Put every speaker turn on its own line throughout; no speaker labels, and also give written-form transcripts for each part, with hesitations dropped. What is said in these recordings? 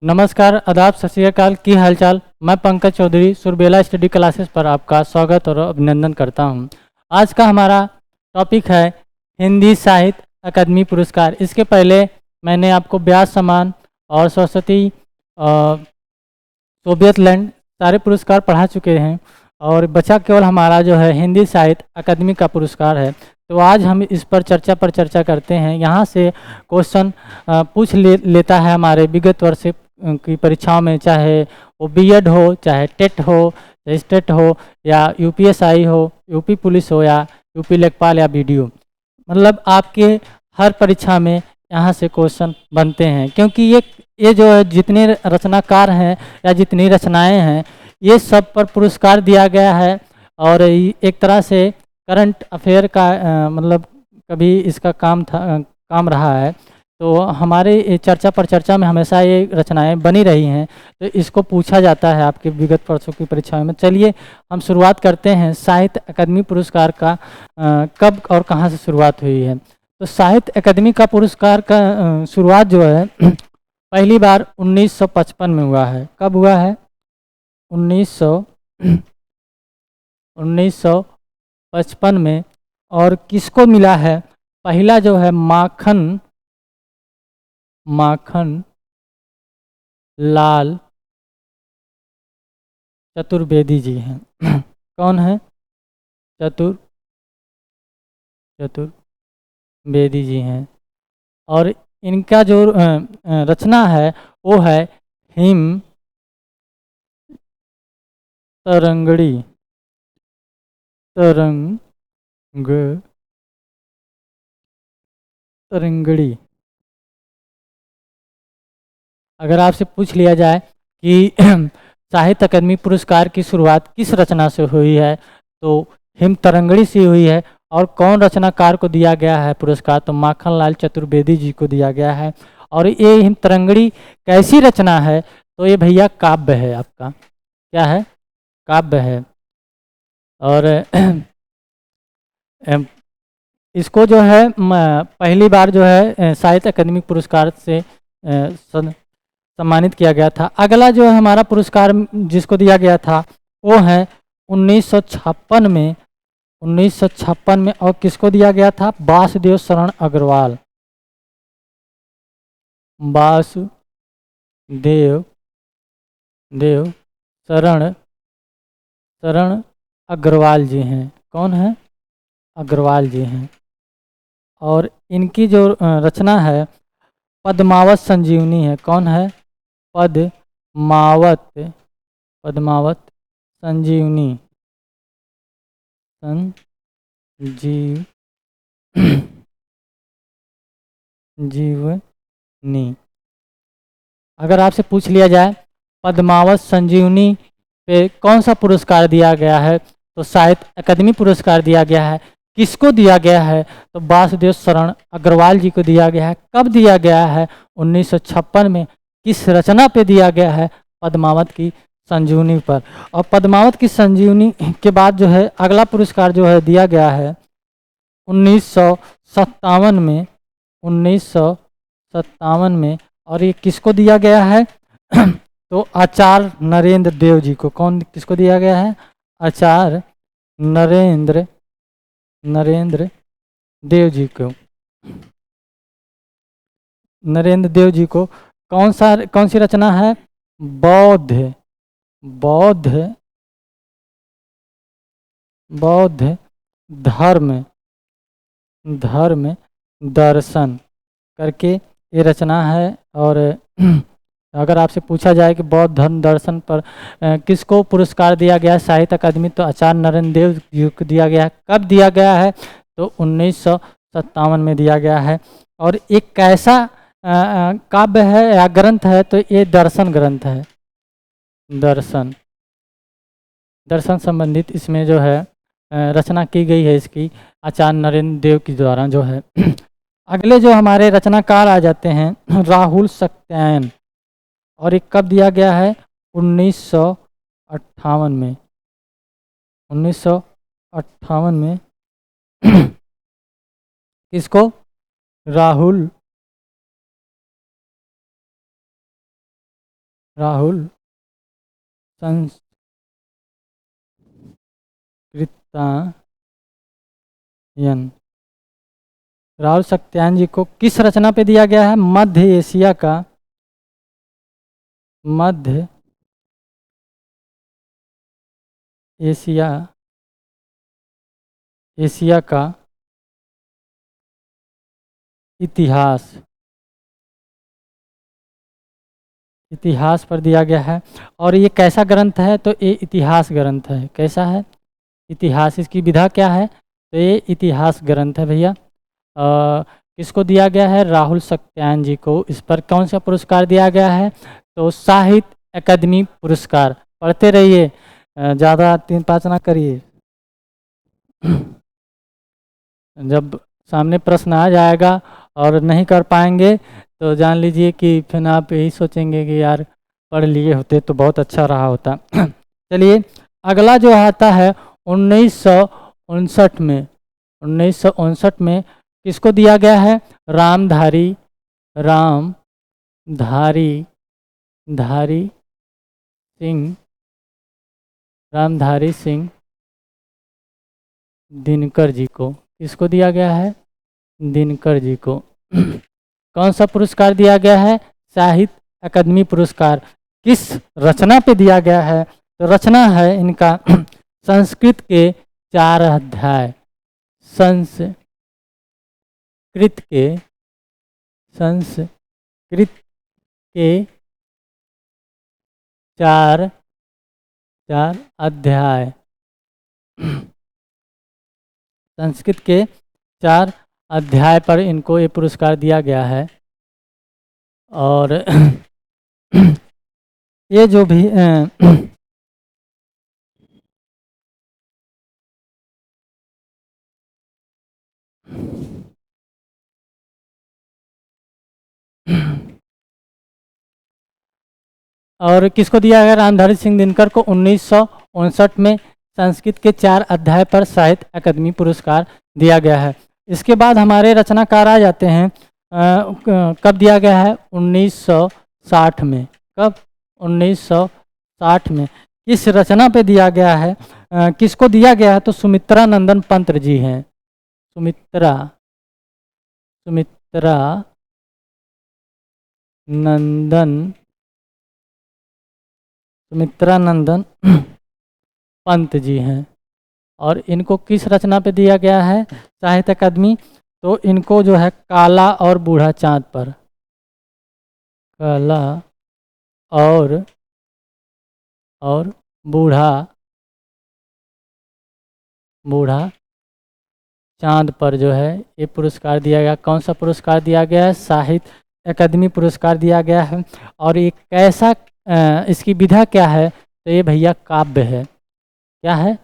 नमस्कार, आदाब, सत श्री अकाल। की हालचाल। मैं पंकज चौधरी सुरबेला स्टडी क्लासेस पर आपका स्वागत और अभिनंदन करता हूं। आज का हमारा टॉपिक है हिंदी साहित्य अकादमी पुरस्कार। इसके पहले मैंने आपको व्यास सम्मान और सरस्वती सोवियत लैंड सारे पुरस्कार पढ़ा चुके हैं और बचा केवल हमारा जो है हिंदी साहित्य अकादमी का पुरस्कार है। तो आज हम इस पर चर्चा करते हैं। यहाँ से क्वेश्चन पूछ लेता है हमारे विगत वर्ष की परीक्षाओं में, चाहे वो बीएड हो, चाहे टेट हो, चाहे स्टेट हो, या यूपीएसआई हो, यूपी पुलिस हो, या यूपी लेखपाल या बीडीओ। मतलब आपके हर परीक्षा में यहाँ से क्वेश्चन बनते हैं, क्योंकि ये जो है जितने रचनाकार हैं या जितनी रचनाएं हैं, ये सब पर पुरस्कार दिया गया है। और एक तरह से करंट अफेयर का मतलब कभी इसका काम रहा है। तो हमारे चर्चा में हमेशा ये रचनाएं बनी रही हैं, तो इसको पूछा जाता है आपके विगत वर्षों की परीक्षाओं में। चलिए हम शुरुआत करते हैं साहित्य अकादमी पुरस्कार का। कब और कहाँ से शुरुआत हुई है। तो साहित्य अकादमी का पुरस्कार का शुरुआत जो है पहली बार 1955 में हुआ है। कब हुआ है? 1955 में। और किसको मिला है? पहला जो है माखन लाल चतुर्वेदी जी हैं। कौन है? चतुर्वेदी जी हैं। और इनका जो रचना है वो है हिम तरंगड़ी तरंगड़ी। अगर आपसे पूछ लिया जाए कि साहित्य अकादमी पुरस्कार की शुरुआत किस रचना से हुई है, तो हिम तरंगड़ी से हुई है। और कौन रचनाकार को दिया गया है पुरस्कार? तो माखनलाल चतुर्वेदी जी को दिया गया है। और ये हिम तरंगड़ी कैसी रचना है? तो ये भैया काव्य है। आपका क्या है? काव्य है। और इसको जो है पहली बार जो है साहित्य अकादमी पुरस्कार से सम्मानित किया गया था। अगला जो है हमारा पुरस्कार जिसको दिया गया था वो है 1956 में। 1956 में। और किसको दिया गया था? वासुदेव शरण अग्रवाल। वासुदेव शरण अग्रवाल जी हैं। कौन है? अग्रवाल जी हैं। और इनकी जो रचना है पद्मावत संजीवनी है। कौन है? पद्मावत संजीवनी जीवनी। अगर आपसे पूछ लिया जाए पद्मावत संजीवनी पे कौन सा पुरस्कार दिया गया है, तो साहित्य अकादमी पुरस्कार दिया गया है। किसको दिया गया है? तो वासुदेव शरण अग्रवाल जी को दिया गया है। कब दिया गया है? 1956 में। किस रचना पे दिया गया है? पद्मावत की संजीवनी पर। और पद्मावत की संजीवनी के बाद जो है अगला पुरस्कार जो है दिया गया है 1957 में। 1957 में। और ये किसको दिया गया है? तो आचार्य नरेंद्र देव जी को। किसको दिया गया है? आचार्य नरेंद्र देव जी को। नरेंद्र देव जी को कौन सी रचना है? बौद्ध धर्म दर्शन करके ये रचना है। और अगर आपसे पूछा जाए कि बौद्ध धर्म दर्शन पर किसको पुरस्कार दिया गया है साहित्य अकादमी, तो आचार्य नरेंद्र देव जी को दिया गया है। कब दिया गया है? तो 1957 में दिया गया है। और एक कैसा काव्य है या ग्रंथ है? तो ये दर्शन ग्रंथ है। दर्शन संबंधित इसमें जो है रचना की गई है इसकी आचार्य नरेंद्र देव के द्वारा जो है। अगले जो हमारे रचनाकार आ जाते हैं राहुल सत्यायन। और एक कब दिया गया है? 1958 में। 1958 में। किसको? राहुल राहुल सत्यायन। राहुल सत्यायन जी को किस रचना पे दिया गया है? मध्य एशिया एशिया का इतिहास इतिहास पर दिया गया है। और ये कैसा ग्रंथ है? तो ये इतिहास ग्रंथ है। कैसा है? इतिहास। इसकी विधा क्या है? तो ये इतिहास ग्रंथ है भैया। किसको दिया गया है? राहुल सत्यायन जी को। इस पर कौन सा पुरस्कार दिया गया है? तो साहित्य अकादमी पुरस्कार। पढ़ते रहिए, ज़्यादा 3-5 ना करिए। जब सामने प्रश्न आ जाएगा और नहीं कर पाएंगे तो जान लीजिए कि फिर आप यही सोचेंगे कि यार पढ़ लिए होते तो बहुत अच्छा रहा होता। चलिए अगला जो आता है 1959 में। 1959 में किसको दिया गया है? रामधारी सिंह रामधारी सिंह दिनकर जी को। किसको दिया गया है? दिनकर जी को। कौन सा पुरस्कार दिया गया है? साहित्य अकादमी पुरस्कार। किस रचना पे दिया गया है? तो रचना है इनका संस्कृत के 4 अध्याय। संस्कृत के 4 अध्याय। संस्कृत के 4 अध्याय पर इनको ये पुरस्कार दिया गया है। और ये जो भी और किसको दिया गया? रामधारी सिंह दिनकर को 1959 में संस्कृत के 4 अध्याय पर साहित्य अकादमी पुरस्कार दिया गया है। इसके बाद हमारे रचनाकार आ जाते हैं। कब दिया गया है? 1960 में। कब? 1960 में। किस रचना पे दिया गया है? किसको दिया गया है? तो सुमित्रा नंदन पंत जी हैं। सुमित्रा नंदन पंत जी हैं। और इनको किस रचना पे दिया गया है साहित्य अकादमी? तो इनको जो है काला और बूढ़ा चांद पर। काला और बूढ़ा चांद पर जो है ये पुरस्कार दिया गया। कौन सा पुरस्कार दिया गया है? साहित्य अकादमी पुरस्कार दिया गया है। और ये कैसा, इसकी विधा क्या है? तो ये भैया काव्य है। क्या है?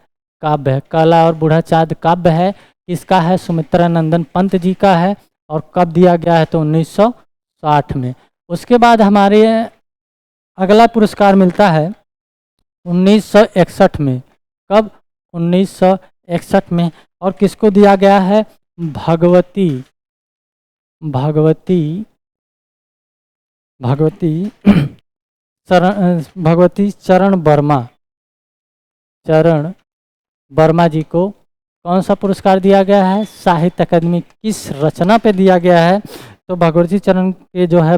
काव्य है। काला और बूढ़ा चांद काव्य है। किसका है? सुमित्रा नंदन पंत जी का है। और कब दिया गया है? तो 1960 में। उसके बाद हमारे अगला पुरस्कार मिलता है 1961 में। कब? 1961 में। और किसको दिया गया है? भगवती चरण वर्मा जी को कौन सा पुरस्कार दिया गया है? साहित्य अकादमी। किस रचना पे दिया गया है? तो भगवती चरण के जो है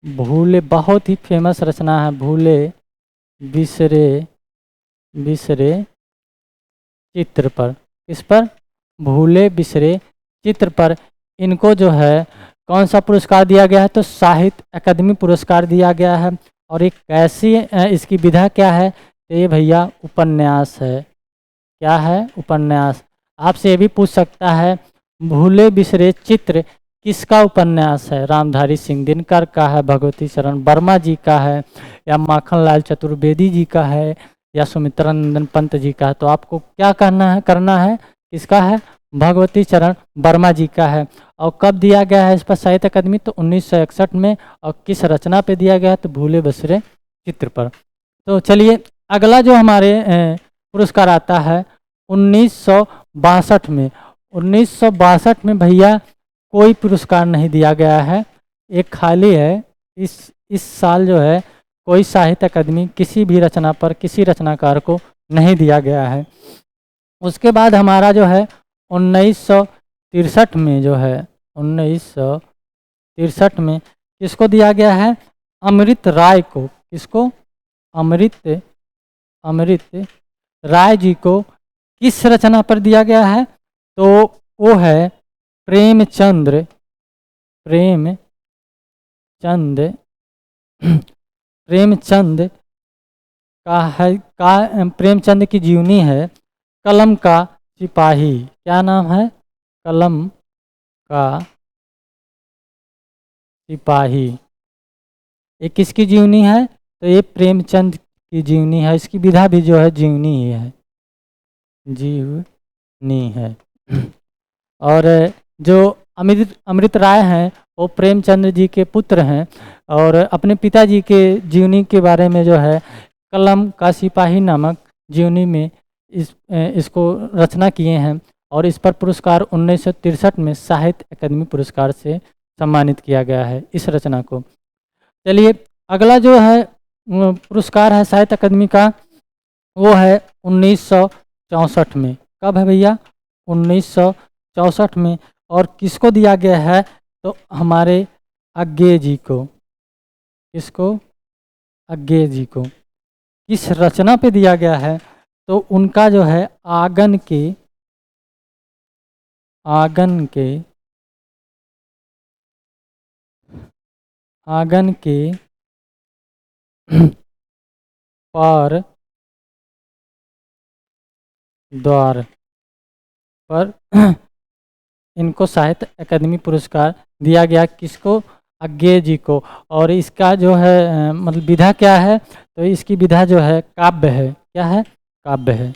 भूले बहुत ही फेमस रचना है। भूले बिसरे चित्र पर। किस पर? भूले बिसरे चित्र पर इनको जो है कौन सा पुरस्कार दिया गया है? तो साहित्य अकादमी पुरस्कार दिया गया है। और एक कैसी इसकी विधा क्या है? तो ये भैया उपन्यास है। क्या है? उपन्यास। आपसे ये भी पूछ सकता है भूले बिसरे चित्र किसका उपन्यास है? रामधारी सिंह दिनकर का है, भगवती चरण वर्मा जी का है, या माखनलाल चतुर्वेदी जी का है, या सुमित्रा नंदन पंत जी का है? तो आपको क्या करना है? किसका है? भगवती चरण वर्मा जी का है। और कब दिया गया है इस पर साहित्य अकादमी? तो 1961 में। और किस रचना पे दिया गया है? तो भूले बिसरे चित्र पर। तो चलिए अगला जो हमारे पुरस्कार आता है 1962 में। 1962 में भैया कोई पुरस्कार नहीं दिया गया है। एक खाली है, इस साल जो है कोई साहित्य अकादमी किसी भी रचना पर किसी रचनाकार को नहीं दिया गया है। उसके बाद हमारा जो है 1963 में जो है 1963 में किसको दिया गया है? अमृत राय को। किसको? अमृत राय जी को किस रचना पर दिया गया है? तो वो है प्रेमचंद्र का है प्रेमचंद की जीवनी है कलम का सिपाही। क्या नाम है? कलम का सिपाही। ये किसकी जीवनी है? तो ये प्रेमचंद की जीवनी है। इसकी विधा भी जो है जीवनी ही है, जीवनी है। और जो अमृत राय हैं वो प्रेमचंद जी के पुत्र हैं और अपने पिताजी के जीवनी के बारे में जो है कलम का सिपाही नामक जीवनी में इसको रचना किए हैं और इस पर पुरस्कार 1963 में साहित्य अकादमी पुरस्कार से सम्मानित किया गया है इस रचना को। चलिए अगला जो है पुरस्कार है साहित्य अकादमी का, वो है 1964 में। कब है भैया? 1964 में। और किसको दिया गया है? तो हमारे अज्ञे जी को। किसको? अज्ञे जी को। किस रचना पे दिया गया है? तो उनका जो है आंगन के पार द्वार पर इनको साहित्य अकादमी पुरस्कार दिया गया। किसको? अज्ञे जी को। और इसका जो है मतलब विधा क्या है? तो इसकी विधा जो है काव्य है। क्या है? काव्य है।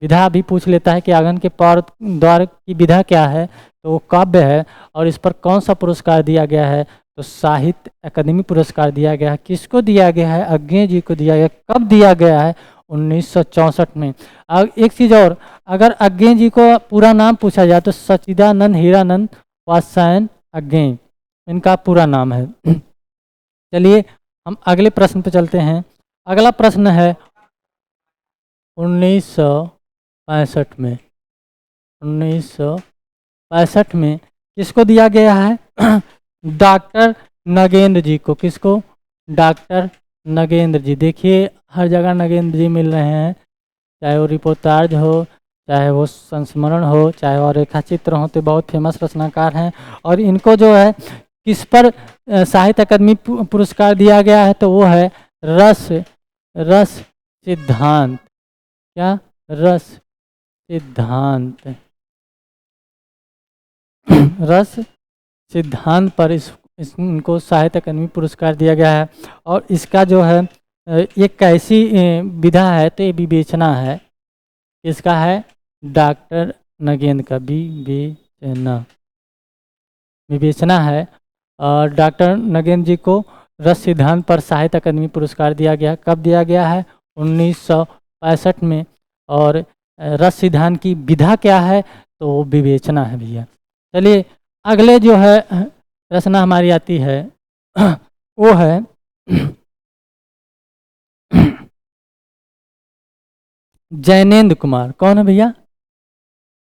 विधा भी पूछ लेता है कि आंगन के पार द्वार की विधा क्या है, तो वो काव्य है। और इस पर कौन सा पुरस्कार दिया गया है? तो साहित्य अकादमी पुरस्कार दिया गया है। किसको दिया गया है? अज्ञे जी को दिया गया। कब दिया गया है? 1964 में। अब एक चीज़ और, अगर अज्ञे जी को पूरा नाम पूछा जाए तो सच्चिदानंद हीरानंद वात्स्यायन अज्ञे इनका पूरा नाम है। चलिए हम अगले प्रश्न पे चलते हैं। अगला प्रश्न है 1965 में। 1965 में किसको दिया गया है? डॉक्टर नगेंद्र जी को। किसको? डॉक्टर नगेंद्र जी। देखिए हर जगह नगेंद्र जी मिल रहे हैं, चाहे वो रिपोर्टाज हो, चाहे वो संस्मरण हो, चाहे वो रेखाचित्र हो, तो बहुत फेमस रचनाकार हैं। और इनको जो है किस पर साहित्य अकादमी पुरस्कार दिया गया है? तो वो है रस सिद्धांत। क्या? रस सिद्धांत। रस सिद्धांत पर इनको साहित्य अकादमी पुरस्कार दिया गया है। और इसका जो है ये कैसी विधा है? तो ये विवेचना है। इसका है डॉक्टर नगेंद्र का विवेचना है। और डॉक्टर नगेंद्र जी को रस सिद्धांत पर साहित्य अकादमी पुरस्कार दिया गया। कब दिया गया है? 1965 में। और रस सिद्धांत की विधा क्या है? तो वो विवेचना है भैया। चलिए अगले जो है रचना हमारी आती है वो है जैनेन्द्र कुमार। कौन है भैया?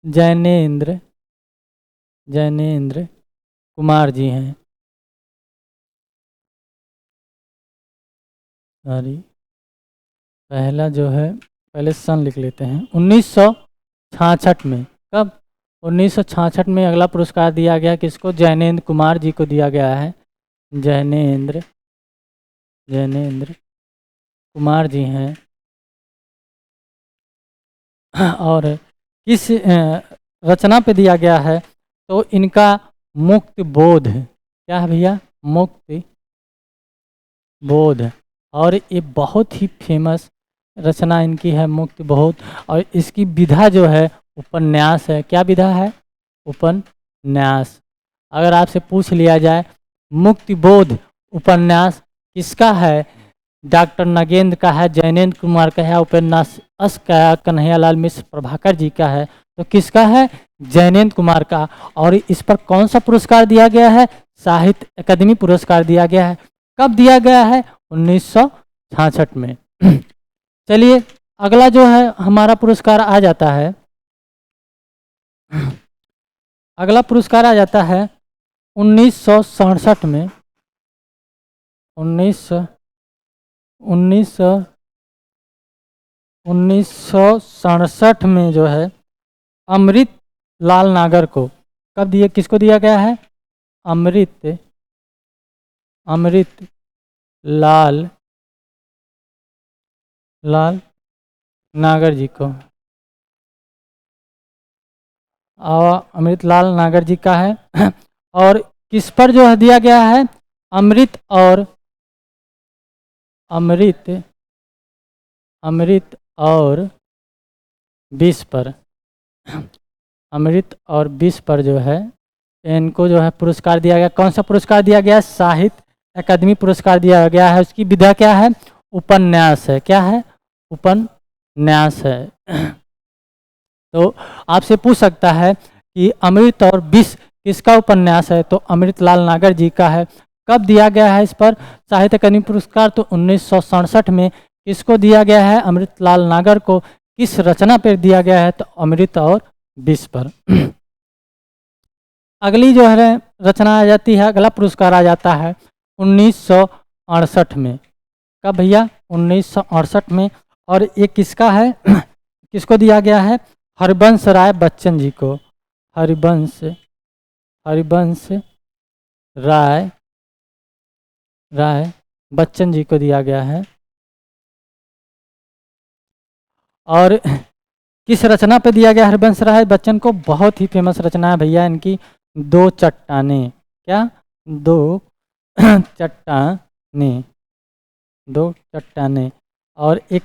जैनेन्द्र कुमार जी हैं। सॉरी, पहला जो है पहले सन लिख लेते हैं। 1966 में। कब? 1966 में अगला पुरस्कार दिया गया। किसको? जैनेन्द्र कुमार जी को दिया गया है। जैनेन्द्र कुमार जी हैं। और किस रचना पे दिया गया है? तो इनका मुक्त बोध। क्या है भैया? मुक्त बोध। और ये बहुत ही फेमस रचना इनकी है मुक्त बोध। और इसकी विधा जो है उपन्यास है। क्या विधा है? उपन्यास। अगर आपसे पूछ लिया जाए मुक्त बोध उपन्यास किसका है? डॉक्टर नगेंद्र का है, जैनेन्द्र कुमार का है, उपन्यास का कन्हैयालाल मिश्र प्रभाकर जी का है। तो किसका है? जैनेन्द्र कुमार का। और इस पर कौन सा पुरस्कार दिया गया है? साहित्य अकादमी पुरस्कार दिया गया है। कब दिया गया है? 1966 में। चलिए अगला जो है हमारा पुरस्कार आ जाता है, अगला पुरस्कार आ जाता है 1967 में। 1967 में जो है अमृत लाल नागर को, कब दिए, किसको दिया गया है? अमृत लाल नागर जी को। अमृत लाल नागर जी का है। और किस पर जो है दिया गया है? अमृत और विष पर। अमृत और विष पर जो है इनको जो है पुरस्कार दिया गया। कौन सा पुरस्कार दिया गया? साहित्य अकादमी पुरस्कार दिया गया है। उसकी विधा क्या है? उपन्यास है। क्या है? उपन्यास है। तो आपसे पूछ सकता है कि अमृत और विष किसका उपन्यास है? तो अमृत लाल नागर जी का है। कब दिया गया है इस पर साहित्य अकादमी पुरस्कार? तो 1967 में। किसको दिया गया है? अमृत लाल नागर को। किस रचना पर दिया गया है? तो अमृत और विष पर। अगली जो है रचना आ जाती है, अगला पुरस्कार आ जाता है 1968 में। कब भैया? 1968 में। और ये किसका है? किसको दिया गया है? हरिवंश राय बच्चन जी को। हरिवंश राय बच्चन जी को दिया गया है। और किस रचना पे दिया गया हरिवंश राय बच्चन को? बहुत ही फेमस रचना है भैया इनकी, दो चट्टानें। क्या? दो चट्टानें। और एक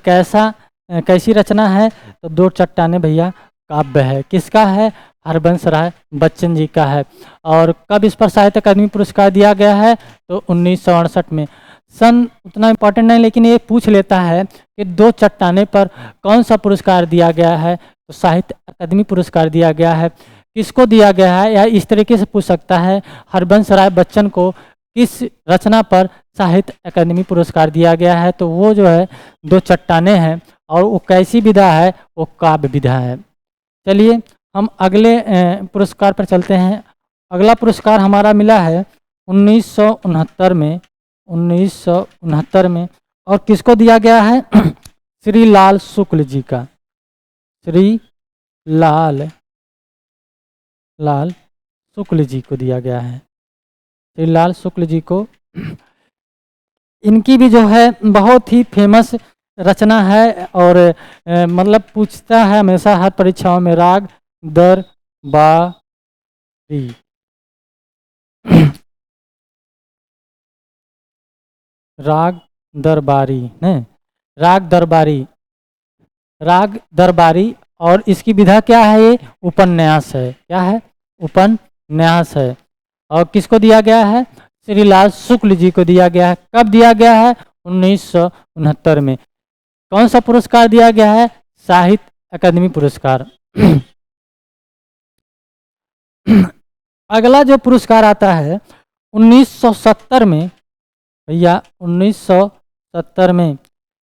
कैसी रचना है? तो दो चट्टानें भैया काव्य है। किसका है? हरिवंश राय बच्चन जी का है। और कब इस पर साहित्य अकादमी पुरस्कार दिया गया है? तो 1968 में। सन उतना इम्पोर्टेंट नहीं, लेकिन ये पूछ लेता है कि दो चट्टानें पर कौन सा पुरस्कार दिया गया है? तो साहित्य अकादमी पुरस्कार दिया गया है। किसको दिया गया है? या इस तरीके से पूछ सकता है, हरिवंश राय बच्चन को किस रचना पर साहित्य अकादमी पुरस्कार दिया गया है? तो वो जो है दो चट्टानें हैं। और वो कैसी विधा है? वो काव्य विधा है। चलिए हम अगले पुरस्कार पर चलते हैं। अगला पुरस्कार हमारा मिला है 1969 में। 1969 में। और किसको दिया गया है? श्री लाल शुक्ल जी का। श्री लाल शुक्ल जी को दिया गया है। श्री लाल शुक्ल जी को। इनकी भी जो है बहुत ही फेमस रचना है। और मतलब पूछता है हमेशा हर परीक्षाओं में, राग दरबारी। राग दरबारी। और इसकी विधा क्या है? ये उपन्यास है। क्या है? उपन्यास है। और किसको दिया गया है? श्री लाल शुक्ल जी को दिया गया है। कब दिया गया है? 1969 में। कौन सा पुरस्कार दिया गया है? साहित्य अकादमी पुरस्कार। अगला जो पुरस्कार आता है 1970 में भैया। 1970 में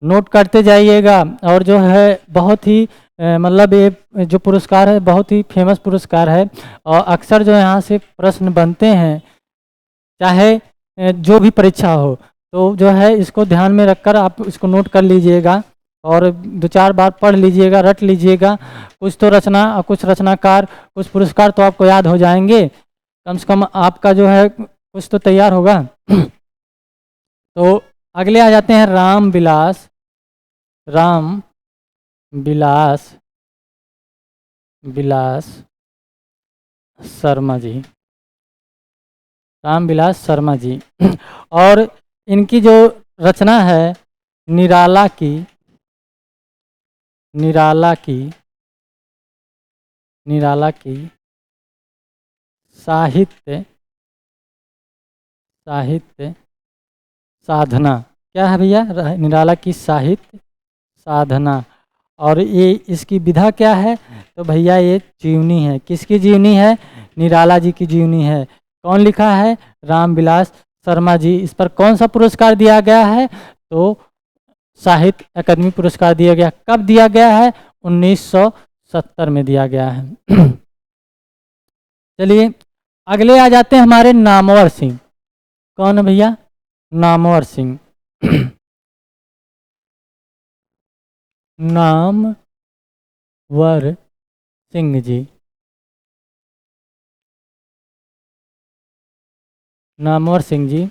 नोट करते जाइएगा। और जो है बहुत ही मतलब ये जो पुरस्कार है बहुत ही फेमस पुरस्कार है। और अक्सर जो यहाँ से प्रश्न बनते हैं, चाहे जो भी परीक्षा हो, तो जो है इसको ध्यान में रखकर आप इसको नोट कर लीजिएगा और दो चार बार पढ़ लीजिएगा, रट लीजिएगा। कुछ तो रचना और कुछ रचनाकार, कुछ पुरस्कार तो आपको याद हो जाएंगे। कम से कम आपका जो है कुछ तो तैयार होगा। तो अगले आ जाते हैं राम विलास शर्मा जी। रामविलास शर्मा जी। और इनकी जो रचना है निराला की साहित्य साधना। क्या है भैया? निराला की साहित्य साधना। और ये इसकी विधा क्या है? तो भैया ये जीवनी है। किसकी जीवनी है? निराला जी की जीवनी है। कौन लिखा है? रामविलास शर्मा जी। इस पर कौन सा पुरस्कार दिया गया है? तो साहित्य अकादमी पुरस्कार दिया गया। कब दिया गया है? 1970 में दिया गया है। चलिए अगले आ जाते हैं हमारे नामवर सिंह। कौन है भैया? नामवर सिंह। नामवर सिंह जी, नामवर सिंह जी।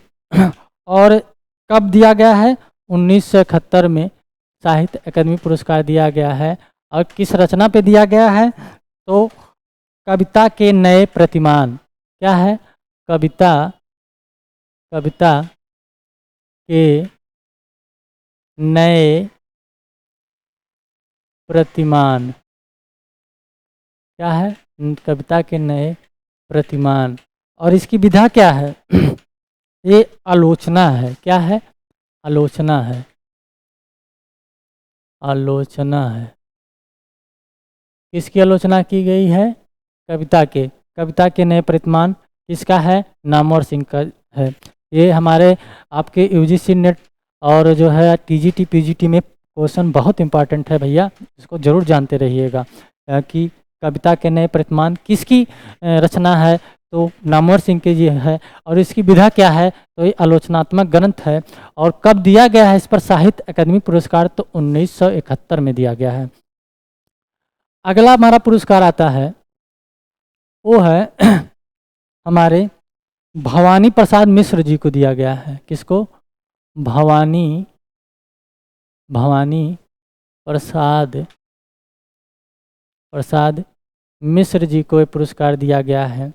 और कब दिया गया है? 1971 में साहित्य अकादमी पुरस्कार दिया गया है। और किस रचना पे दिया गया है? तो कविता के नए प्रतिमान। क्या है? कविता कविता के नए प्रतिमान। क्या है? कविता के नए प्रतिमान। और इसकी विधा क्या है? ये आलोचना है। क्या है? आलोचना है। आलोचना है। किसकी आलोचना की गई है? कविता के। कविता के नए प्रतिमान किसका है? नामवर सिंह का है। ये हमारे आपके यूजीसी नेट और जो है टीजीटी पीजीटी में क्वेश्चन बहुत इंपॉर्टेंट है भैया, इसको जरूर जानते रहिएगा कि कविता के नए प्रतिमान किसकी रचना है? तो नामवर सिंह की जी है। और इसकी विधा क्या है? तो ये आलोचनात्मक ग्रंथ है। और कब दिया गया है इस पर साहित्य अकादमी पुरस्कार? तो 1971 में दिया गया है। अगला हमारा पुरस्कार आता है, वो है हमारे भवानी प्रसाद मिश्र जी को दिया गया है। किसको? भवानी भवानी प्रसाद प्रसाद मिश्र जी को ये पुरस्कार दिया गया है।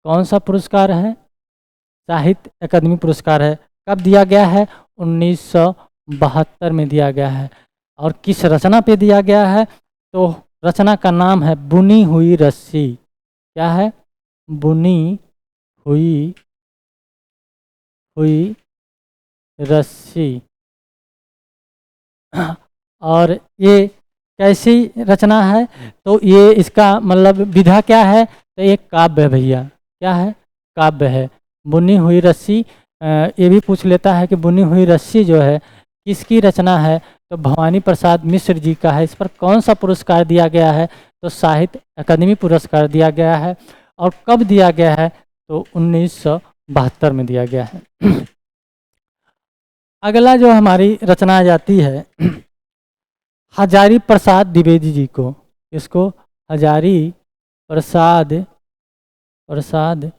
कौन सा पुरस्कार है? साहित्य अकादमी पुरस्कार है। कब दिया गया है? 1972 में दिया गया है। और किस रचना पे दिया गया है? तो रचना का नाम है बुनी हुई रस्सी। क्या है? बुनी हुई हुई रस्सी। और ये कैसी रचना है? तो ये इसका मतलब विधा क्या है? तो ये काव्य है भैया। क्या है? काव्य है। बुनी हुई रस्सी। ये भी पूछ लेता है कि बुनी हुई रस्सी जो है किसकी रचना है? तो भवानी प्रसाद मिश्र जी का है। इस पर कौन सा पुरस्कार दिया गया है? तो साहित्य अकादमी पुरस्कार दिया गया है। और कब दिया गया है? तो 1972 में दिया गया है। अगला जो हमारी रचना आ जाती है हजारी प्रसाद द्विवेदी जी को। इसको हजारी प्रसाद प्रसाद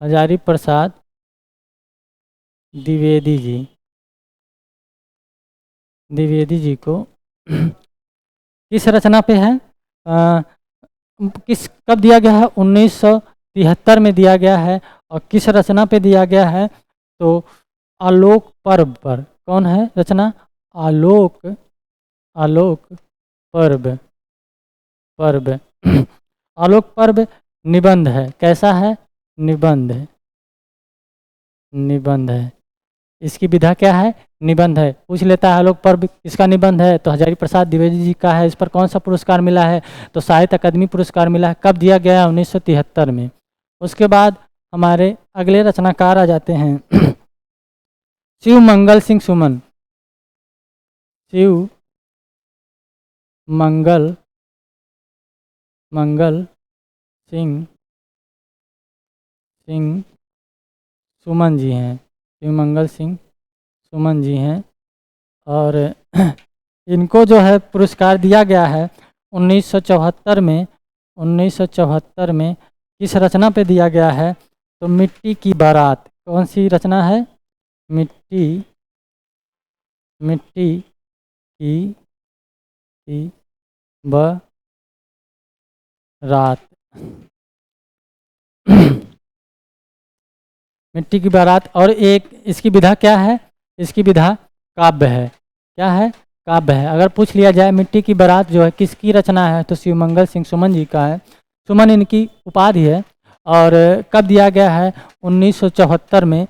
हजारी प्रसाद द्विवेदी जी द्विवेदी जी को किस रचना पे है? किस कब दिया गया है? 1973 में दिया गया है। और किस रचना पे दिया गया है? तो आलोक पर्व पर। कौन है रचना? आलोक आलोक पर्व पर्व। आलोक पर्व निबंध है। कैसा है? निबंध है। निबंध है। इसकी विधा क्या है? निबंध है। पूछ लेता है आलोक पर्व किसका निबंध है? तो हजारी प्रसाद द्विवेदी जी का है। इस पर कौन सा पुरस्कार मिला है? तो साहित्य अकादमी पुरस्कार मिला है। कब दिया गया है? 1973 में। उसके बाद हमारे अगले रचनाकार आ जाते हैं शिव मंगल सिंह सुमन। शिव मंगल मंगल सिंह सिंह सुमन जी हैं। शिव मंगल सिंह सुमन जी हैं। और इनको जो है पुरस्कार दिया गया है 1974 में। 1974 में किस रचना पे दिया गया है? तो मिट्टी की बारात। कौन सी रचना है? मिट्टी मिट्टी की बारात। मिट्टी की बारात। और एक इसकी विधा क्या है? इसकी विधा काव्य है। क्या है? काव्य है। अगर पूछ लिया जाए मिट्टी की बारात जो है किसकी रचना है? तो शिवमंगल सिंह सुमन जी का है। सुमन इनकी उपाधि है। और कब दिया गया है? 1974 में।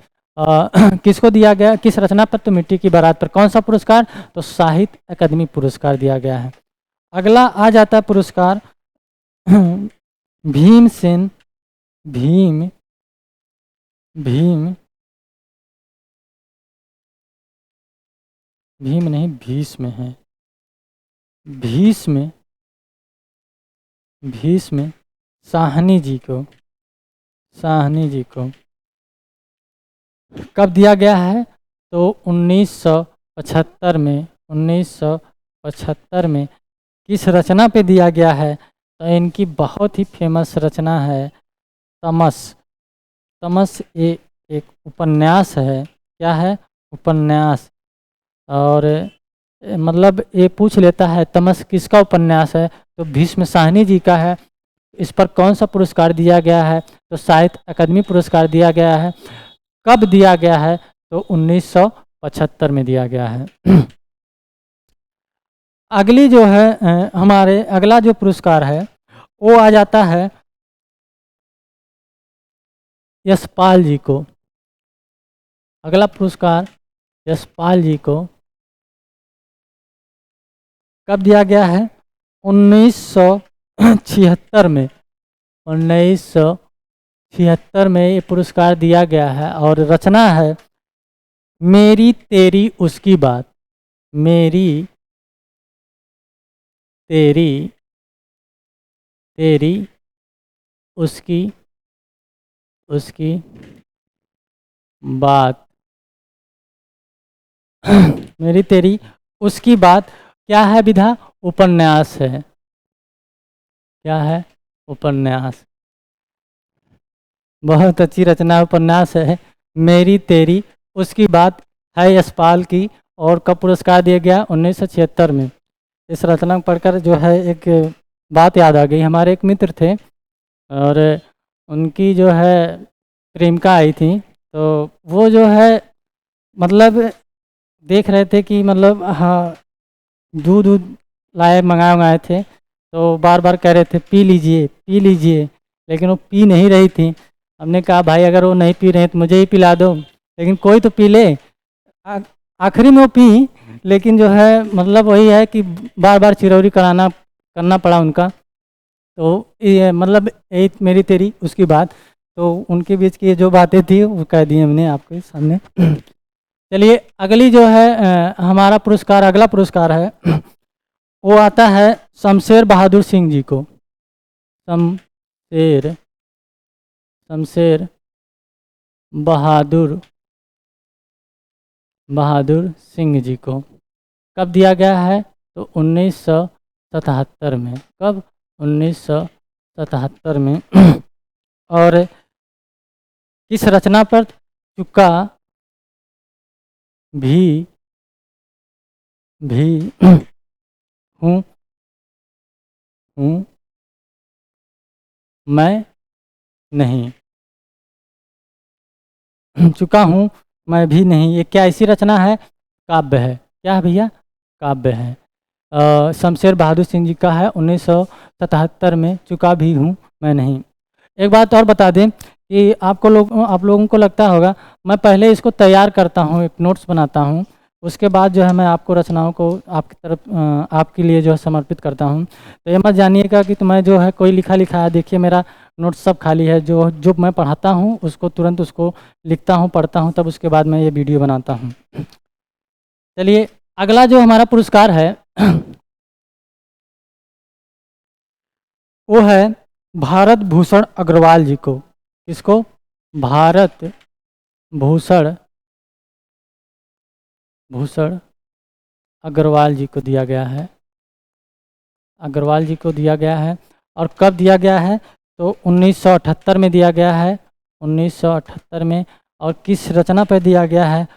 किसको दिया गया? किस रचना पर? तो मिट्टी की बारात पर। कौन सा पुरस्कार? तो साहित्य अकादमी पुरस्कार दिया गया है। अगला आ जाता है पुरस्कार भीमसेन, भीम भीम भीम नहीं, भीष्म है। भीष्म भीष्म साहनी जी को, साहनी जी को कब दिया गया है? तो 1975 में, 1975 में किस रचना पे दिया गया है? तो इनकी बहुत ही फेमस रचना है तमस। तमस ये एक उपन्यास है। क्या है? उपन्यास। और मतलब ये पूछ लेता है तमस किसका उपन्यास है, तो भीष्म साहनी जी का है। इस पर कौन सा पुरस्कार दिया गया है? तो साहित्य अकादमी पुरस्कार दिया गया है। कब दिया गया है? तो 1975 में दिया गया है। अगली जो है हमारे अगला जो पुरस्कार है वो आ जाता है यशपाल जी को। अगला पुरस्कार यशपाल जी को कब दिया गया है? 1976 में। 1976 में ये पुरस्कार दिया गया है और रचना है मेरी तेरी उसकी बात। मेरी तेरी तेरी उसकी उसकी बात। मेरी तेरी उसकी बात क्या है विधा? उपन्यास है। क्या है? उपन्यास। बहुत अच्छी रचना उपन्यास है मेरी तेरी उसकी बात, है यशपाल की। और कब पुरस्कार दिया गया? 1976 में। इस रचना को पढ़कर जो है एक बात याद आ गई। हमारे एक मित्र थे और उनकी जो है प्रेमिका आई थी, तो वो जो है मतलब देख रहे थे कि मतलब हाँ दूध दूध लाए मंगाए थे, तो बार बार कह रहे थे पी लीजिए पी लीजिए, लेकिन वो पी नहीं रही थी। हमने कहा भाई अगर वो नहीं पी रहे हैं तो मुझे ही पिला दो, लेकिन कोई तो पी ले। आखिरी में वो पी, लेकिन जो है मतलब वही है कि बार बार चिरौरी कराना करना पड़ा उनका। तो ये मतलब यही मेरी तेरी उसकी बात। तो उनके बीच की जो बातें थी वो कह दी हमने आपके सामने। चलिए अगली जो है हमारा पुरस्कार, अगला पुरस्कार है वो आता है शमशेर बहादुर सिंह जी को। शमशेर शमशेर बहादुर बहादुर सिंह जी को कब दिया गया है? तो 1977 में। कब? 1977 में। और किस रचना पर? चुका भी भी हूँ हूँ मैं नहीं। चुका हूँ मैं भी नहीं, ये क्या ऐसी रचना है? काव्य है। क्या है भैया? काव्य है। शमशेर बहादुर सिंह जी का है, 1977 में। चुका भी हूँ मैं नहीं। एक बात और बता दें कि आप लोगों को लगता होगा मैं पहले इसको तैयार करता हूँ, एक नोट्स बनाता हूँ, उसके बाद जो है मैं आपको रचनाओं को आपकी तरफ आपके लिए जो है समर्पित करता हूँ। तो ये मत जानिएगा कि मैं जो है कोई लिखा लिखा है। देखिए मेरा नोट्स सब खाली है। जो जो मैं पढ़ाता हूँ उसको तुरंत उसको लिखता हूँ, पढ़ता हूँ, तब उसके बाद मैं ये वीडियो बनाता हूँ। चलिए अगला जो हमारा पुरस्कार है वो है भारत भूषण अग्रवाल जी को। किसको? भारत भूषण भूषण अग्रवाल जी को दिया गया है। अग्रवाल जी को दिया गया है। और कब दिया गया है? तो 1978 में दिया गया है। 1978 में। और किस रचना पर दिया गया है?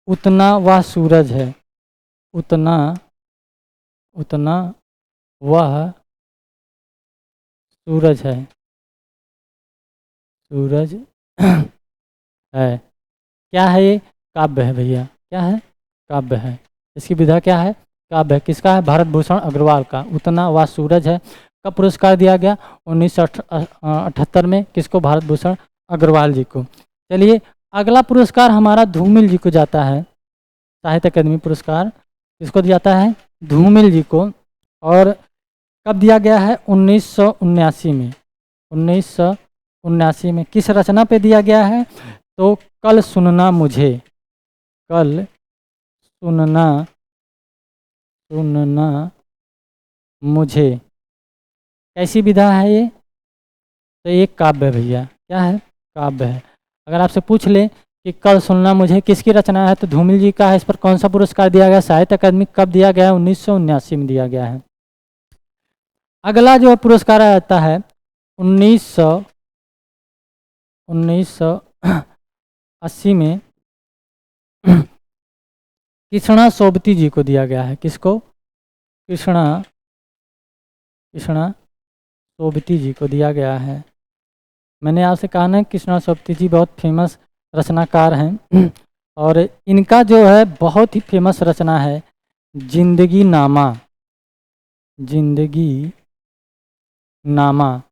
उतना वह सूरज है। उतना उतना वह सूरज है। सूरज है। क्या है ये? काव्य है भैया। क्या है? काव्य है। इसकी विधा क्या है? काव्य है। किसका है? भारत भूषण अग्रवाल का। उतना वह सूरज है। कब पुरस्कार दिया गया? 1978 में। किसको? भारत भूषण अग्रवाल जी को। चलिए अगला पुरस्कार हमारा धूमिल जी को जाता है। साहित्य अकादमी पुरस्कार किसको जाता है? धूमिल जी को। और कब दिया गया है? 1979 में। 1979 में किस रचना पे दिया गया है? तो कल सुनना मुझे, कल सुनना सुनना मुझे। कैसी विधा है ये? तो ये काव्य है भैया। क्या है? काव्य है। अगर आपसे पूछ ले कि कल सुनना मुझे किसकी रचना है, तो धूमिल जी का है। इस पर कौन सा पुरस्कार दिया गया? साहित्य अकादमी। कब दिया गया है? 1979 में दिया गया है। अगला जो पुरस्कार आता है 1980 में कृष्णा सोबती जी को दिया गया है। किसको? कृष्णा सोबती जी को दिया गया है। मैंने आपसे कहा ना, कृष्णा सोबती जी बहुत फेमस रचनाकार हैं और इनका जो है बहुत ही फेमस रचना है जिंदगी नामा। जिंदगी नामा।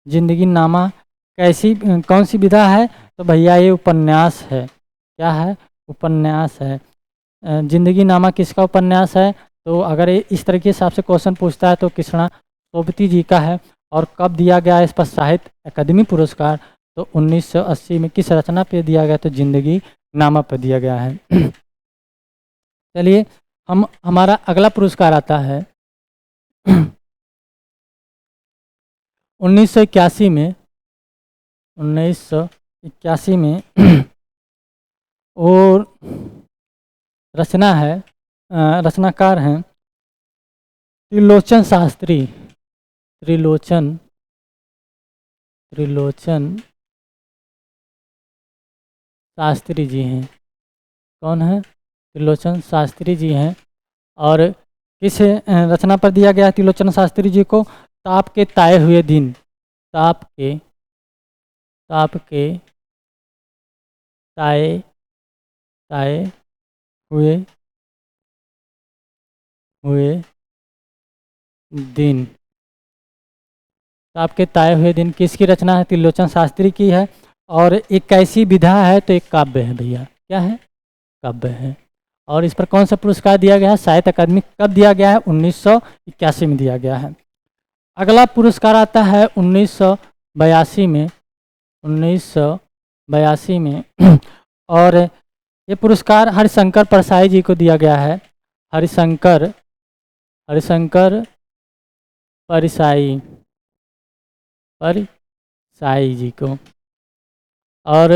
जिंदगी नामा कैसी, कौन सी विधा है? तो भैया ये उपन्यास है। क्या है? उपन्यास है। जिंदगी नामा किसका उपन्यास है? तो अगर ये इस तरीके से आपसे क्वेश्चन पूछता है तो कृष्णा सोबती जी का है। और कब दिया गया है इस पर साहित्य अकादमी पुरस्कार? तो 1980 में। किस रचना पे दिया गया? तो जिंदगी नामा पे दिया गया है। चलिए हमारा अगला पुरस्कार आता है 1981 में। 1981 में और रचना है, रचनाकार हैं त्रिलोचन शास्त्री। त्रिलोचन शास्त्री जी हैं। कौन है? त्रिलोचन शास्त्री जी हैं। और किस रचना पर दिया गया है त्रिलोचन शास्त्री जी को? ताप के ताए हुए दिन। ताप के ताए हुए दिन। ताप के ताए हुए दिन किसकी रचना है? त्रिलोचन शास्त्री की है। और एक कैसी विधा है? तो एक काव्य है भैया। क्या है? काव्य है। और इस पर कौन सा पुरस्कार दिया गया है? साहित्य अकादमी। कब दिया गया है? 1981 में दिया गया है। अगला पुरस्कार आता है 1982 में। 1982 में और ये पुरस्कार हरिशंकर परसाई जी को दिया गया है। हरिशंकर परसाई जी को। और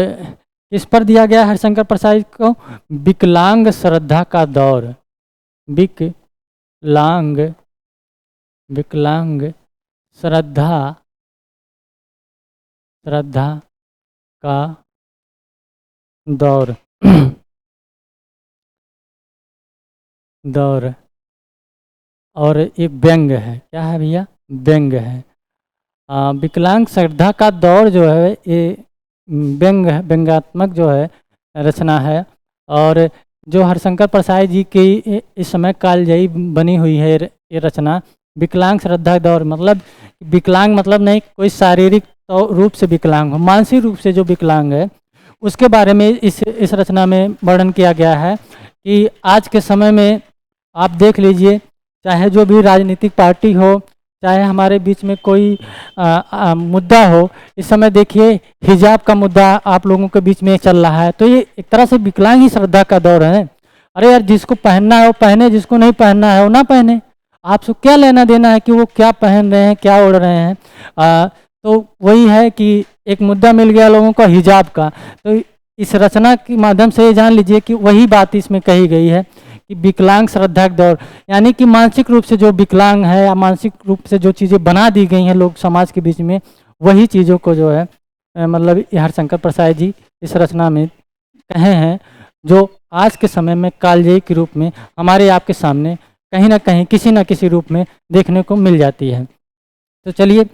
इस पर दिया गया हरिशंकर प्रसाद को? विकलांग श्रद्धा का दौर। विकलांग श्रद्धा का दौर। और एक व्यंग है। क्या है भैया? व्यंग है। विकलांग श्रद्धा का दौर जो है ये व्यंग्यात्मक जो है रचना है। और जो हरिशंकर प्रसाद जी की इस समय कालजयी बनी हुई है ये रचना। विकलांग श्रद्धा दौर मतलब, विकलांग मतलब नहीं कोई शारीरिक रूप से विकलांग हो, मानसिक रूप से जो विकलांग है उसके बारे में इस रचना में वर्णन किया गया है कि आज के समय में आप देख लीजिए, चाहे जो भी राजनीतिक पार्टी हो, चाहे हमारे बीच में कोई मुद्दा हो, इस समय देखिए हिजाब का मुद्दा आप लोगों के बीच में चल रहा है। तो ये एक तरह से विकलांग ही श्रद्धा का दौर है। अरे यार, जिसको पहनना है वो पहने, जिसको नहीं पहनना है वो ना पहने। आपसे क्या लेना देना है कि वो क्या पहन रहे हैं, क्या ओढ़ रहे हैं। तो वही है कि एक मुद्दा मिल गया लोगों को हिजाब का। तो इस रचना के माध्यम से ये जान लीजिए कि वही बात इसमें कही गई है कि विकलांग श्रद्धा का दौर, यानी कि मानसिक रूप से जो विकलांग है या मानसिक रूप से जो चीज़ें बना दी गई हैं लोग समाज के बीच में, वही चीज़ों को जो है मतलब हरिशंकर प्रसाद जी इस रचना में कहे हैं, जो आज के समय में कालजयी के रूप में हमारे आपके सामने कहीं ना कहीं किसी न किसी रूप में देखने को मिल जाती है। तो चलिए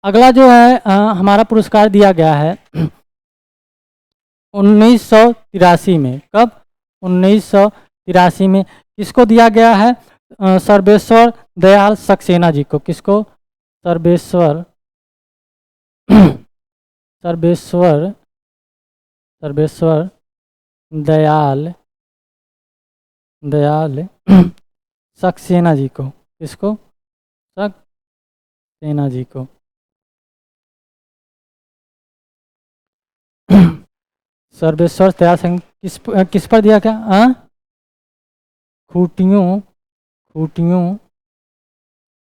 अगला जो है हमारा पुरस्कार दिया गया है 1983 में। कब? 1983 में। किसको दिया गया है? सर्वेश्वर दयाल सक्सेना जी को। किसको? सर्वेश्वर दयाल सक्सेना जी को। किसको? सेना जी को। सर्वेश्वर दयाल सिंह किस पर दिया गया? खूटियों खूटियों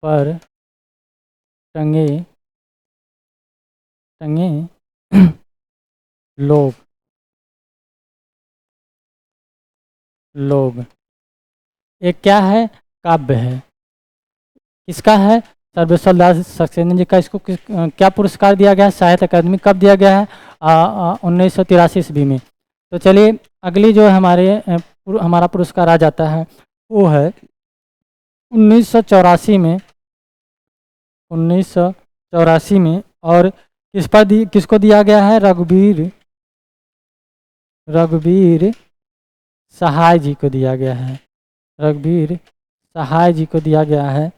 पर टंगे टंगे लोग लोग। एक क्या है? काव्य है। किसका है? सर्वेश्वर दास सक्सेना जी का। इसको क्या पुरस्कार दिया गया है? साहित्य अकादमी। कब दिया गया है? 1983 ईस्वी में। तो चलिए अगली जो हमारे हमारा पुरस्कार आ जाता है वो है 1984 में। 1984 में। और किसको दिया गया है? रघुवीर सहाय जी को दिया गया है। रघुवीर सहाय जी को दिया गया है।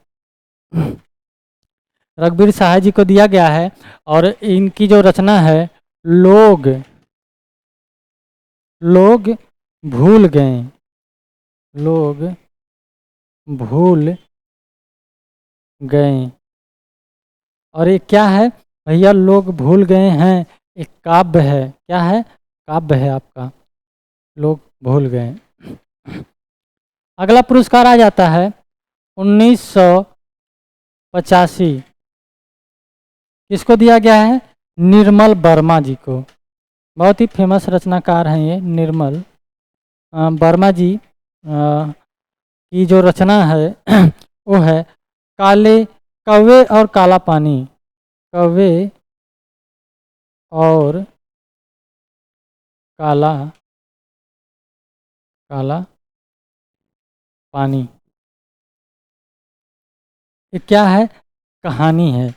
रघुवीर सहाय जी को दिया गया है। और इनकी जो रचना है, लोग लोग भूल गए। लोग भूल गए। और ये क्या है भैया? लोग भूल गए हैं। एक काव्य है। क्या है? काव्य है आपका, लोग भूल गए। अगला पुरस्कार आ जाता है 1985। किसको दिया गया है? निर्मल वर्मा जी को। बहुत ही फेमस रचनाकार हैं ये निर्मल वर्मा जी। की जो रचना है वो है काले कौवे और काला पानी। कौवे और काला काला पानी। ये क्या है? कहानी है।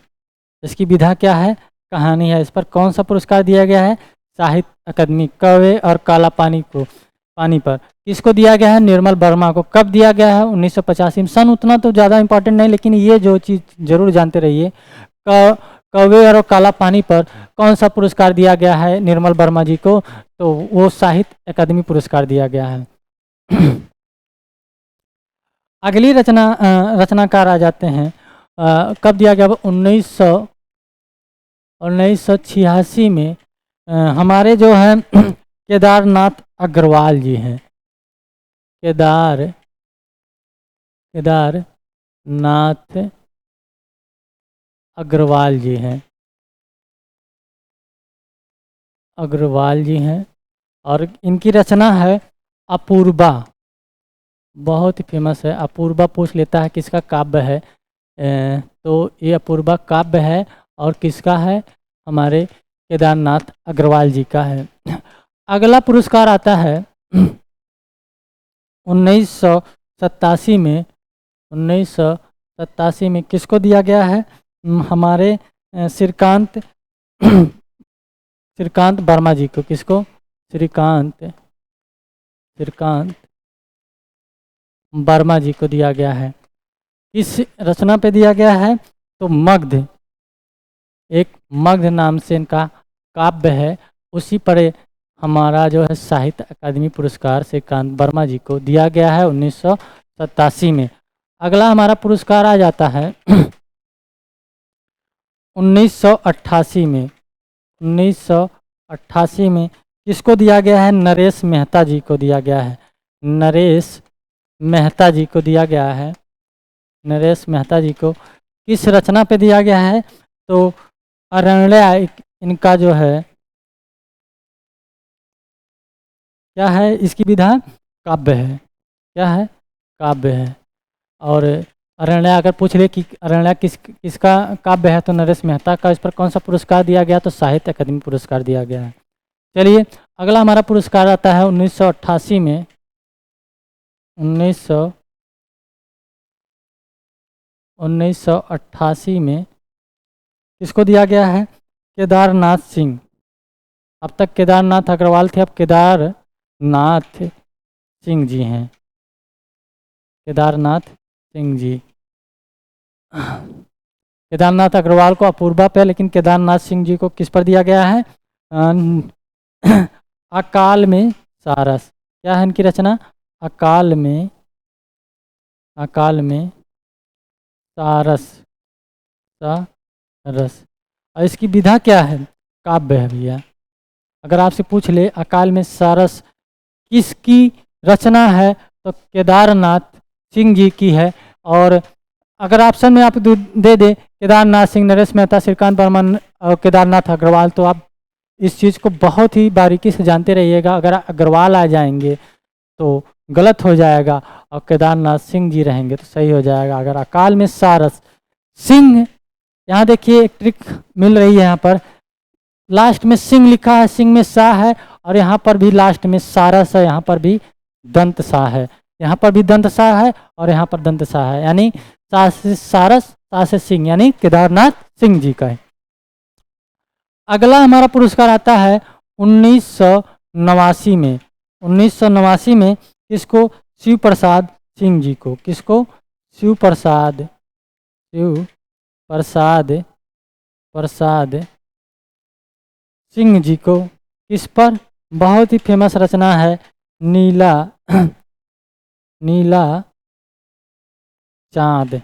इसकी विधा क्या है? कहानी है। इस पर कौन सा पुरस्कार दिया गया है? साहित्य अकादमी। कौवे और काला पानी को, पानी पर किसको दिया गया है? निर्मल वर्मा को। कब दिया गया है? 1985 में। सन उतना तो ज़्यादा इंपॉर्टेंट नहीं, लेकिन ये जो चीज़ जरूर जानते रहिए। कौवे और काला पानी पर कौन सा पुरस्कार दिया गया है निर्मल वर्मा जी को? तो वो साहित्य अकादमी पुरस्कार दिया गया है। अगली रचनाकार आ जाते हैं। कब दिया गया? 1986 में। हमारे जो है केदारनाथ अग्रवाल जी हैं। केदारनाथ अग्रवाल जी हैं। अग्रवाल जी हैं। और इनकी रचना है अपूर्वा। बहुत ही फेमस है। अपूर्वा पूछ लेता है किसका काव्य है। तो ये अपूर्वा काव्य है। और किसका है? हमारे केदारनाथ अग्रवाल जी का है। अगला पुरस्कार आता है 1987 में। 1987 में किसको दिया गया है? हमारे श्रीकांत श्रीकांत वर्मा जी को। किसको? श्रीकांत वर्मा जी को दिया गया है। इस रचना पे दिया गया है तो मगध, एक मगध नाम से इनका काव्य है, उसी पर हमारा जो है साहित्य अकादमी पुरस्कार श्रीकांत वर्मा जी को दिया गया है 1987 में। अगला हमारा पुरस्कार आ जाता है 1988 में। 1988 में किसको दिया गया है? नरेश मेहता जी को दिया गया है। नरेश मेहता जी को दिया गया है। नरेश मेहता जी को किस रचना पे दिया गया है? तो अरण्य इनका जो है क्या है? इसकी विधा काव्य है। क्या है? काव्य है। और अरण्य अगर पूछ ले कि अरण्य किसका काव्य है, तो नरेश मेहता का। इस पर कौन सा पुरस्कार दिया गया? तो साहित्य अकादमी पुरस्कार दिया गया है। चलिए अगला हमारा पुरस्कार आता है 1988 में। 1988 में किसको दिया गया है? केदारनाथ सिंह। अब तक केदारनाथ अग्रवाल थे, अब केदारनाथ सिंह जी हैं। केदारनाथ सिंह जी। केदारनाथ अग्रवाल को अपूर्वा पे, लेकिन केदारनाथ सिंह जी को किस पर दिया गया है? अकाल में सारस। क्या है इनकी रचना? अकाल में सारस। सारस। और इसकी विधा क्या है? काव्य है भैया। अगर आपसे पूछ ले अकाल में सारस किसकी रचना है, तो केदारनाथ सिंह जी की है। और अगर ऑप्शन में आप दे दे केदारनाथ सिंह, नरेश मेहता, श्रीकांत बर्मन और केदारनाथ अग्रवाल, तो आप इस चीज़ को बहुत ही बारीकी से जानते रहिएगा। अगर अग्रवाल आ जाएंगे तो गलत हो जाएगा, और केदारनाथ सिंह जी रहेंगे तो सही हो जाएगा। अगर अकाल में सारस सिंह, यहाँ देखिए एक ट्रिक मिल रही है। यहाँ पर लास्ट में सिंह लिखा है, सिंह में सा है, और यहाँ पर भी लास्ट में सारस है, यहाँ पर भी दंत सा है, यहाँ पर भी दंत सा है, और यहाँ पर दंत सा है, यानी सा से सारस, सा से सिंह, यानी केदारनाथ सिंह जी का है। अगला हमारा पुरस्कार आता है 1989 में। 1989 में किसको? शिव प्रसाद सिंह जी को। किसको? शिव प्रसाद सिंह जी को। किस पर? बहुत ही फेमस रचना है नीला नीला चांद।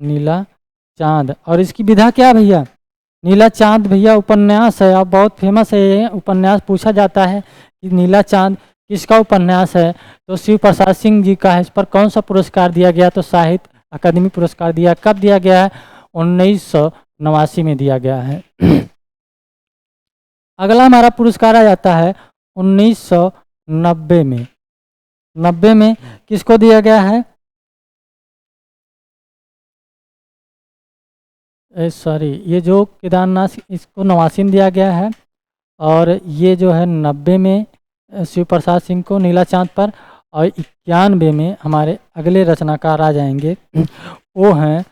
नीला चांद। और इसकी विधा क्या भैया? नीला चांद भैया उपन्यास है, और बहुत फेमस है ये उपन्यास। पूछा जाता है कि नीला चांद किसका उपन्यास है, तो शिव प्रसाद सिंह जी का है। इस पर कौन सा पुरस्कार दिया गया? तो साहित्य अकादमी पुरस्कार दिया। कब दिया गया है? 1989 में दिया गया है। अगला हमारा पुरस्कार आ जाता है 1990 में। 90 में किसको दिया गया है? सॉरी, ये जो केदारनाथ इसको 89 में दिया गया है, और ये जो है 90 में शिव प्रसाद सिंह को नीला चांद पर। और 91 में हमारे अगले रचनाकार आ जाएंगे, वो हैं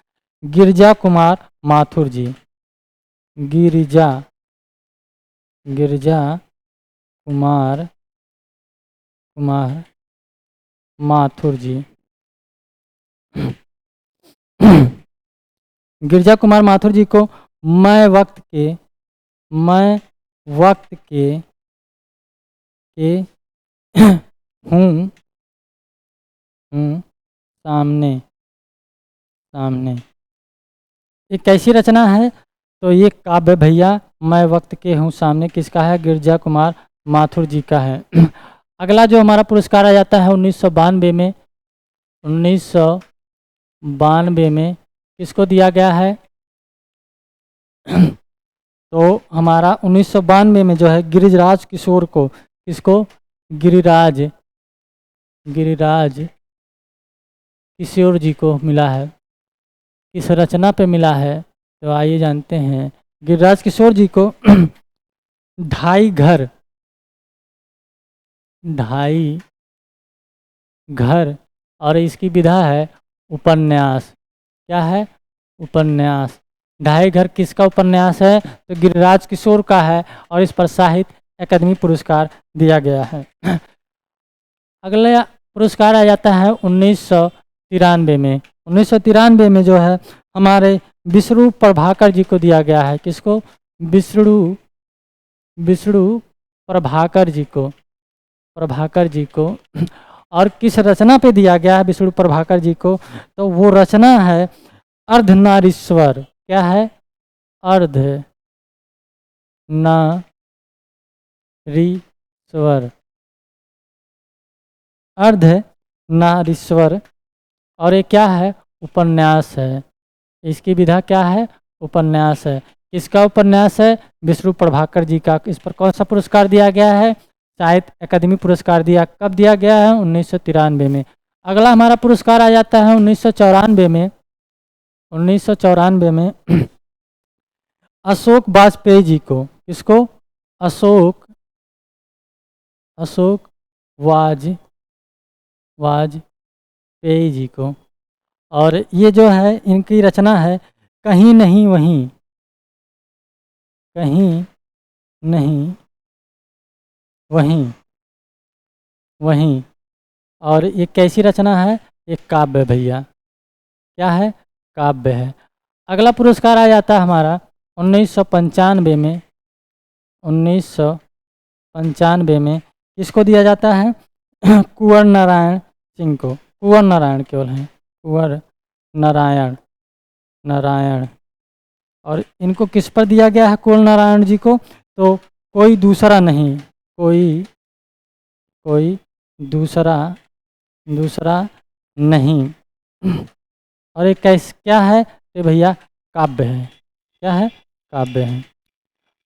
गिरिजा कुमार माथुर जी। गिरिजा कुमार माथुर जी। गिरिजा कुमार माथुर जी को मैं वक्त के हूँ सामने। ये कैसी रचना है? तो ये काव्य भैया मैं वक्त के हूँ सामने किसका है? गिरिजा कुमार माथुर जी का है। अगला जो हमारा पुरस्कार आ जाता है 1992 में। 1992 में किसको दिया गया है? तो हमारा 1992 में जो है गिरिराज किशोर को। किसको? गिरिराज किशोर जी को मिला है। किस रचना पे मिला है? तो आइए जानते हैं। गिरिराज किशोर जी को ढाई घर, और इसकी विधा है उपन्यास। क्या है? उपन्यास। ढाई घर किसका उपन्यास है? तो गिरिराज किशोर का है, और इस पर साहित्य अकादमी पुरस्कार दिया गया है। अगला पुरस्कार आ जाता है 1993 में। 1993 में जो है हमारे विष्णु प्रभाकर जी को दिया गया है। किसको? विष्णु प्रभाकर जी को। और किस रचना पे दिया गया है विष्णु प्रभाकर जी को? तो वो रचना है अर्धनारीश्वर। क्या है? अर्धनारीश्वर। और ये क्या है? उपन्यास है। इसकी विधा क्या है? उपन्यास है। किसका उपन्यास है? विष्णु प्रभाकर जी का। इस पर कौन सा पुरस्कार दिया गया है? साहित्य अकादमी पुरस्कार दिया। कब दिया गया है? 1993 में। अगला हमारा पुरस्कार आ जाता है 1994 में। 1994 में अशोक वाजपेयी जी को। किसको? अशोक वाजपेयी जी को। और ये जो है इनकी रचना है कहीं नहीं वहीं। और ये कैसी रचना है? एक काव्य भैया। क्या है? काव्य है। अगला पुरस्कार आ जाता है हमारा 1995 में। 1995 में किसको दिया जाता है? कुंवर नारायण सिंह को। कुंवर नारायण केवल हैं, कुंवर नारायण। नारायण। और इनको किस पर दिया गया है कुल नारायण जी को? तो कोई दूसरा नहीं, कोई दूसरा नहीं। और ये क्या है? ये भैया काव्य है। क्या है? काव्य है।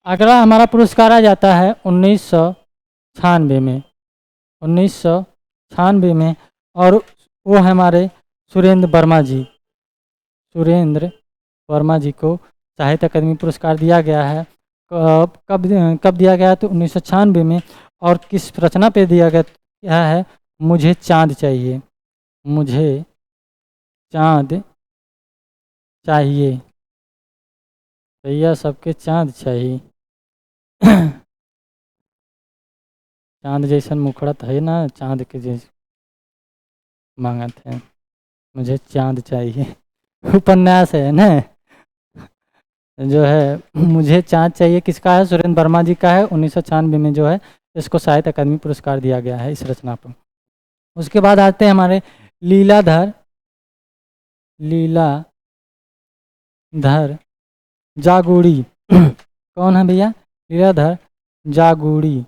अगला हमारा पुरस्कार आ जाता है 1996 में। 1996 में, और वो है हमारे सुरेंद्र वर्मा जी। सुरेंद्र वर्मा जी को साहित्य अकादमी पुरस्कार दिया गया है। कब दिया गया? तो 1996 में। और किस रचना पे दिया गया है? मुझे चाँद चाहिए। मुझे चाँद चाहिए। भैया सबके चाँद चाहिए। चाँद जैसन मुखड़ा है ना, चाँद के जैसे मांगा थे। मुझे चाँद चाहिए। उपन्यास है ना, जो है मुझे चाँद चाहिए। किसका है? सुरेंद्र वर्मा जी का है। 1996 में जो है इसको साहित्य अकादमी पुरस्कार दिया गया है इस रचना पर। उसके बाद आते हैं हमारे लीलाधर जागुड़ी। कौन है भैया? लीलाधर जागुड़ी।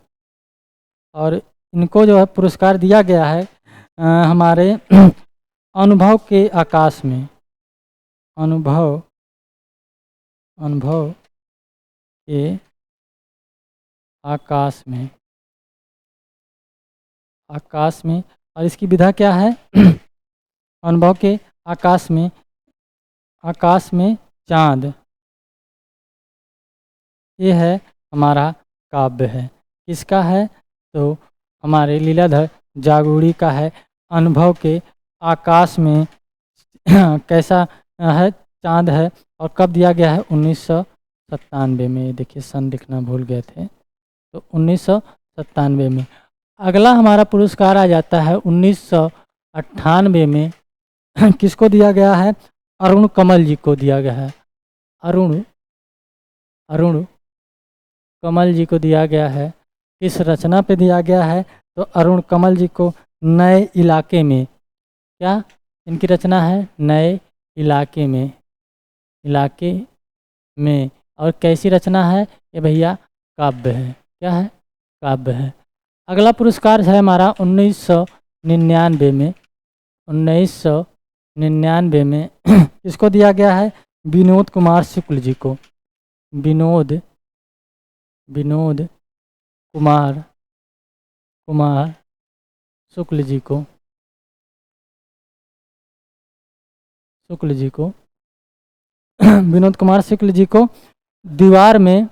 और इनको जो है पुरस्कार दिया गया है हमारे अनुभव के आकाश में। अनुभव के आकाश में। और इसकी विधा क्या है? अनुभव के आकाश में चाँद। ये है हमारा काव्य है। किसका है? तो हमारे लीलाधर जागुड़ी का है। अनुभव के आकाश में कैसा है? चाँद है। और कब दिया गया है? 1997 में। देखिए सन लिखना भूल गए थे, तो 1997 में। अगला हमारा पुरस्कार आ जाता है 1998 में। किसको दिया गया है? अरुण कमल जी को दिया गया है। अरुण कमल जी को दिया गया है। किस रचना पे दिया गया है? तो अरुण कमल जी को नए इलाके में। क्या इनकी रचना है? नए इलाके में। और कैसी रचना है ये भैया? काव्य है। क्या है? काव्य है। अगला पुरस्कार है हमारा 1999 में। 1999 में इसको दिया गया है विनोद कुमार शुक्ल जी को। विनोद कुमार शुक्ल जी को। विनोद कुमार शुक्ल जी को दीवार में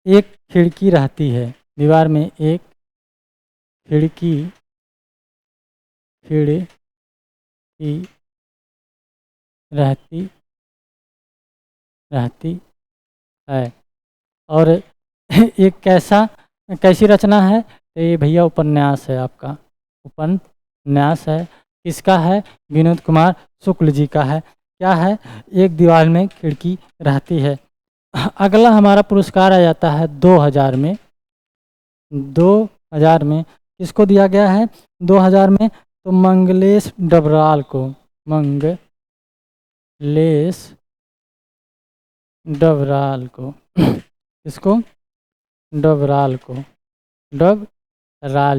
एक खिड़की रहती है। दीवार में एक खिड़की रहती है। और एक कैसी रचना है? तो ये भैया उपन्यास है आपका। उपन्यास है। किसका है? विनोद कुमार शुक्ल जी का है। क्या है? एक दीवार में खिड़की रहती है। अगला हमारा पुरस्कार आ जाता है 2000 में। 2000 में किसको दिया गया है? 2000 में तो मंगलेश डबराल को। किसको? डबराल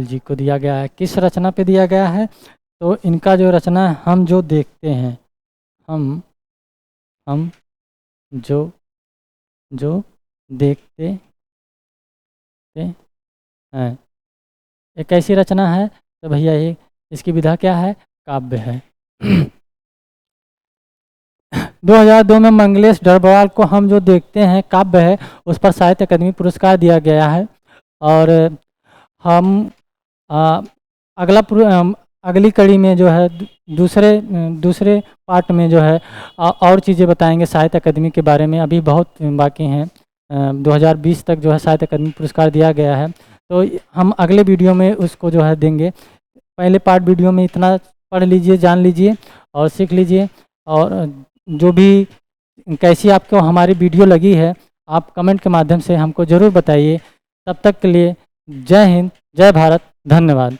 जी को दिया गया है। किस रचना पे दिया गया है? तो इनका जो रचना है हम जो देखते हैं। हम जो देखते हैं। एक कैसी रचना है? तो भैया ये इसकी विधा क्या है? काव्य है। 2002 में मंगलेश डबराल को हम जो देखते हैं काव्य है, उस पर साहित्य अकादमी पुरस्कार दिया गया है। और हम अगली कड़ी में जो है दूसरे पार्ट में जो है और चीज़ें बताएंगे साहित्य अकादमी के बारे में। अभी बहुत बाकी हैं। 2020 तक जो है साहित्य अकादमी पुरस्कार दिया गया है, तो हम अगले वीडियो में उसको जो है देंगे। पहले पार्ट वीडियो में इतना पढ़ लीजिए, जान लीजिए और सीख लीजिए। और जो भी कैसी आपको हमारी वीडियो लगी है, आप कमेंट के माध्यम से हमको ज़रूर बताइए। तब तक के लिए जय हिंद, जय भारत, धन्यवाद।